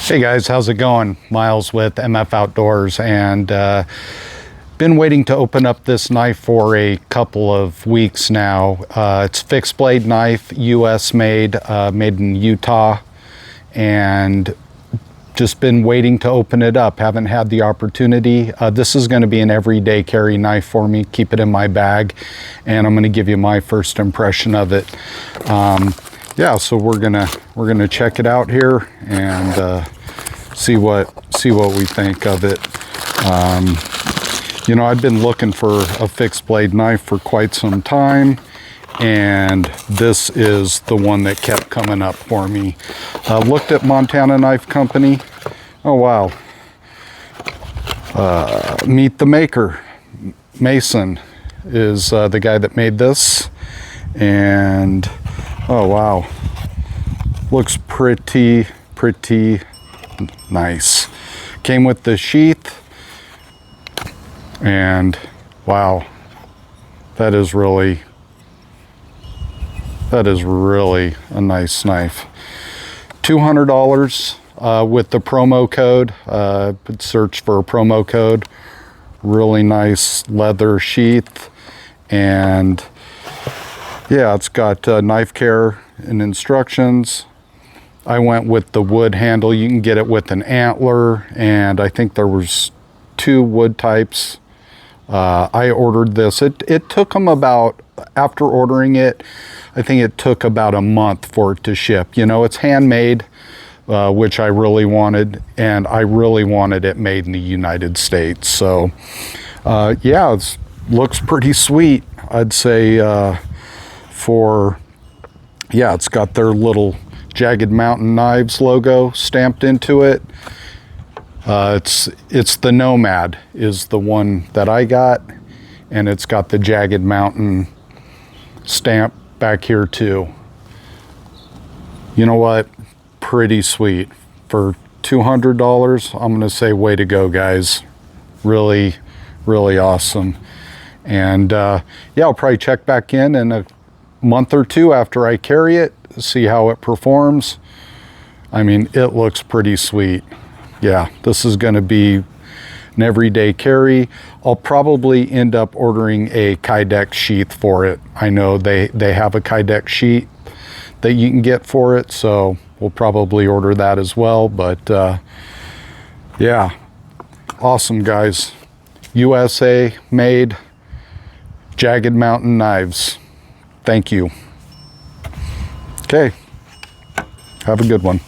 Hey guys, how's it going? Miles with MF Outdoors, and been waiting to open up this knife for a couple of weeks now. It's fixed blade knife, US made, made in Utah, and just been waiting to open it up. Haven't had the opportunity. This is going to be an everyday carry knife for me. Keep it in my bag, and I'm going to give you my first impression of it. Yeah, so we're gonna check it out here and see what we think of it. You know, I've been looking for a fixed blade knife for quite some time, and this is the one that kept coming up for me. Looked at Montana Knife Company. Oh wow. Meet the maker. Mason is the guy that made this, and oh wow, looks pretty nice. Came with the sheath, and wow, that is really a nice knife. $200 with the promo code. Search for a promo code. Really nice leather sheath, and yeah, it's got knife care and instructions. I went with the wood handle. You can get it with an antler, and I think there was 2 wood types. I ordered this. It took them about, after ordering it, I think it took about a month for it to ship. You know, it's handmade, which I really wanted, and I really wanted it made in the United States. So yeah, it looks pretty sweet. I'd say yeah, it's got their little Jagged Mountain Knives logo stamped into it. It's the Nomad is the one that I got, and it's got the Jagged Mountain stamp back here too. You know what? Pretty sweet. For $200, I'm gonna say way to go, guys. Really awesome. And yeah, I'll probably check back in a month or 2 after I carry it, see how it performs. I mean, it looks pretty sweet. Yeah, this is going to be an everyday carry. I'll probably end up ordering a Kydex sheath for it. I know they have a Kydex sheath that you can get for it, so we'll probably order that as well. But yeah, awesome, guys. USA made Jagged Mountain knives. Thank you. Okay, have a good one.